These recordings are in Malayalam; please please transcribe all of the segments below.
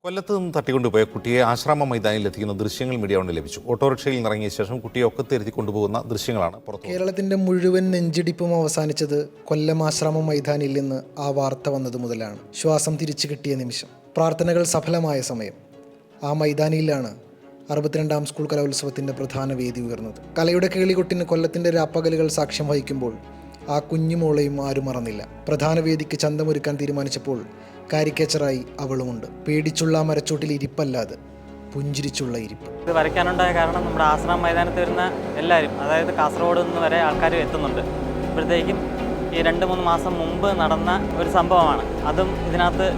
കൊല്ലത്ത് നിന്ന് തട്ടിക്കൊണ്ടുപോയ കുട്ടിയെ ആശ്രാമ മൈതാനിൽ എത്തിക്കുന്ന ദൃശ്യങ്ങൾ മീഡിയ കൊണ്ട് ലഭിച്ചു. ഓട്ടോറിക്ഷയിൽ നിറങ്ങിയ ശേഷം കുട്ടിയെ ഒക്കത്തിരുത്തി കൊണ്ടുപോകുന്ന ദൃശ്യങ്ങളാണ് പുറത്തു. കേരളത്തിന്റെ മുഴുവൻ നെഞ്ചിടിപ്പും അവസാനിച്ചത് കൊല്ലം ആശ്രാമ മൈതാനിൽ നിന്ന് ആ വാർത്ത വന്നത് മുതലാണ്. ശ്വാസം തിരിച്ചു കിട്ടിയ നിമിഷം, പ്രാർത്ഥനകൾ സഫലമായ സമയം. ആ മൈതാനിയിലാണ് 62ാം സ്കൂൾ കലോത്സവത്തിന്റെ പ്രധാന വേദി ഉയർന്നത്. കലയുടെ കേളികൊട്ടിന് കൊല്ലത്തിന്റെ രാപ്പകലുകൾ സാക്ഷ്യം വഹിക്കുമ്പോൾ ആ കുഞ്ഞുമോളെയും ആരും മറന്നില്ല. പ്രധാന വേദിക്ക് ചന്തമൊരുക്കാൻ തീരുമാനിച്ചപ്പോൾ കാരിക്കേച്ചറായി അവളുമുണ്ട്. പേടിച്ചുള്ള മരച്ചോട്ടിൽ ഇരിപ്പല്ലാതെ പുഞ്ചിരിച്ചുള്ള ഇരിപ്പ്. ഇത് വരയ്ക്കാനുണ്ടായ കാരണം നമ്മുടെ ആശ്രാമ മൈതാനത്ത് വരുന്ന എല്ലാവരും, അതായത് കാസർഗോഡ് നിന്ന് വരെ ആൾക്കാർ എത്തുന്നുണ്ട്. ഇപ്പോഴത്തേക്കും ഈ 2-3 മാസം മുമ്പ് നടന്ന ഒരു സംഭവമാണ്. അതും ഇതിനകത്ത്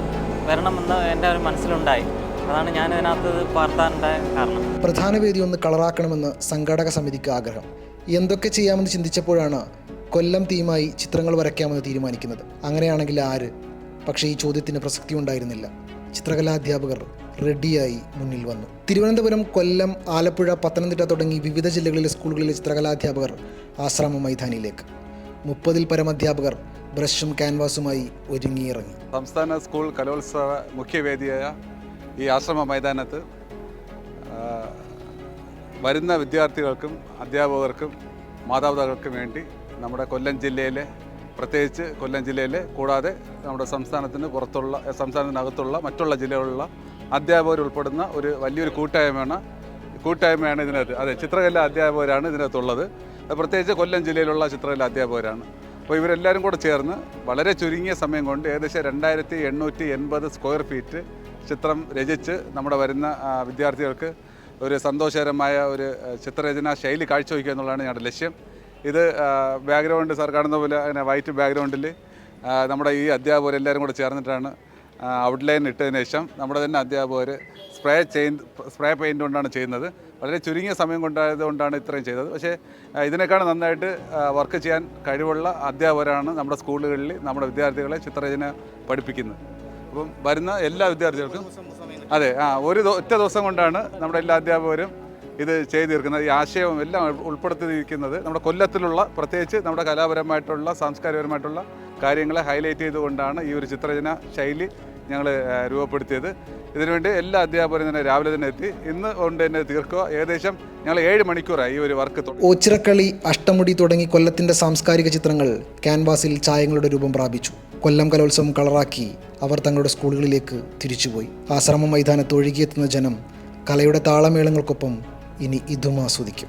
വരണമെന്ന് എൻ്റെ ഒരു മനസ്സിലുണ്ടായി. അതാണ് ഞാൻ ഇതിനകത്ത് പകർത്താനുണ്ടായ കാരണം. പ്രധാന വേദി ഒന്ന് കളറാക്കണമെന്ന് സംഘാടക സമിതിക്ക് ആഗ്രഹം. എന്തൊക്കെ ചെയ്യാമെന്ന് ചിന്തിച്ചപ്പോഴാണ് കൊല്ലം തീമായി ചിത്രങ്ങൾ വരയ്ക്കാമെന്ന് തീരുമാനിക്കുന്നത്. അങ്ങനെയാണെങ്കിൽ ആര്? പക്ഷേ ഈ ചോദ്യത്തിന് പ്രസക്തി ഉണ്ടായിരുന്നില്ല. ചിത്രകലാധ്യാപകർ റെഡിയായി മുന്നിൽ വന്നു. തിരുവനന്തപുരം, കൊല്ലം, ആലപ്പുഴ, പത്തനംതിട്ട തുടങ്ങി വിവിധ ജില്ലകളിലെ സ്കൂളുകളിലെ ചിത്രകലാധ്യാപകർ ആശ്രാമ മൈതാനിയിലേക്ക്. 30-ൽ പരം അധ്യാപകർ ബ്രഷും ക്യാൻവാസുമായി ഒരുങ്ങിയിറങ്ങി. സംസ്ഥാന സ്കൂൾ കലോത്സവ മുഖ്യവേദിയായ ഈ ആശ്രമ മൈതാനത്ത് വരുന്ന വിദ്യാർത്ഥികൾക്കും അധ്യാപകർക്കും മാതാപിതാക്കൾക്കും വേണ്ടി നമ്മുടെ കൊല്ലം ജില്ലയിലെ, പ്രത്യേകിച്ച് കൊല്ലം ജില്ലയിലെ കൂടാതെ നമ്മുടെ സംസ്ഥാനത്തിനകത്തുള്ള മറ്റുള്ള ജില്ലകളിലുള്ള അധ്യാപകർ ഉൾപ്പെടുന്ന ഒരു വലിയൊരു കൂട്ടായ്മയാണ് ഇതിനകത്ത്. അതെ, ചിത്രകലാ അധ്യാപകരാണ് ഇതിനകത്തുള്ളത്. പ്രത്യേകിച്ച് കൊല്ലം ജില്ലയിലുള്ള ചിത്രകലാ അധ്യാപകരാണ്. അപ്പോൾ ഇവരെല്ലാവരും കൂടെ ചേർന്ന് വളരെ ചുരുങ്ങിയ സമയം കൊണ്ട് ഏകദേശം 2880 സ്ക്വയർ ഫീറ്റ് ചിത്രം രചിച്ച് നമ്മുടെ വരുന്ന വിദ്യാർത്ഥികൾക്ക് ഒരു സന്തോഷകരമായ ഒരു ചിത്രരചനാ ശൈലി കാഴ്ചവെക്കുക എന്നുള്ളതാണ് ഞങ്ങളുടെ ലക്ഷ്യം. ഇത് ബാക്ക്ഗ്രൗണ്ട് സാർ കാണുന്ന പോലെ അങ്ങനെ വൈറ്റ് ബാക്ക്ഗ്രൗണ്ടിൽ നമ്മുടെ ഈ അധ്യാപകരെല്ലാവരും കൂടെ ചേർന്നിട്ടാണ് ഔട്ട്ലൈൻ ഇട്ടതിന് ശേഷം നമ്മുടെ തന്നെ അധ്യാപകർ സ്പ്രേ പെയിൻറ് കൊണ്ടാണ് ചെയ്യുന്നത്. വളരെ ചുരുങ്ങിയ സമയം കൊണ്ടായതുകൊണ്ടാണ് ഇത്രയും ചെയ്തത്. പക്ഷേ ഇതിനേക്കാൾ നന്നായിട്ട് വർക്ക് ചെയ്യാൻ കഴിവുള്ള അധ്യാപകരാണ് നമ്മുടെ സ്കൂളുകളിൽ നമ്മുടെ വിദ്യാർത്ഥികളെ ചിത്രരചന പഠിപ്പിക്കുന്നത്. അപ്പം വരുന്ന എല്ലാ വിദ്യാർത്ഥികൾക്കും ഒറ്റ ദിവസം കൊണ്ടാണ് നമ്മുടെ എല്ലാ അധ്യാപകരും ഇത് ചെയ്തു തീർക്കുന്നത്. ഈ ആശയം എല്ലാം ഉൾപ്പെടുത്തിയിരിക്കുന്നത് നമ്മുടെ കൊല്ലത്തിലുള്ള, പ്രത്യേകിച്ച് നമ്മുടെ കലാപരമായിട്ടുള്ള സാംസ്കാരികപരമായിട്ടുള്ള കാര്യങ്ങളെ ഹൈലൈറ്റ് ചെയ്തുകൊണ്ടാണ് ഈ ഒരു ചിത്രരചന ശൈലി ഞങ്ങൾ രൂപപ്പെടുത്തിയത്. ഇതിനുവേണ്ടി എല്ലാ അധ്യാപകരും തന്നെ രാവിലെ തന്നെ എത്തി ഇന്ന് കൊണ്ട് തന്നെ തീർക്കുക. ഏകദേശം ഞങ്ങൾ 7 മണിക്കൂറായി ഈ ഒരു വർക്ക്. ഓച്ചിറക്കളി, അഷ്ടമുടി തുടങ്ങി കൊല്ലത്തിൻ്റെ സാംസ്കാരിക ചിത്രങ്ങൾ ക്യാൻവാസിൽ ചായങ്ങളുടെ രൂപം പ്രാപിച്ചു. കൊല്ലം കലോത്സവം കളറാക്കി അവർ തങ്ങളുടെ സ്കൂളുകളിലേക്ക് തിരിച്ചുപോയി. ആശ്രമ മൈതാനത്ത് ഒഴുകിയെത്തുന്ന ജനം കലയുടെ താളമേളങ്ങൾക്കൊപ്പം ഇനി ഇതും ആസ്വദിക്കും.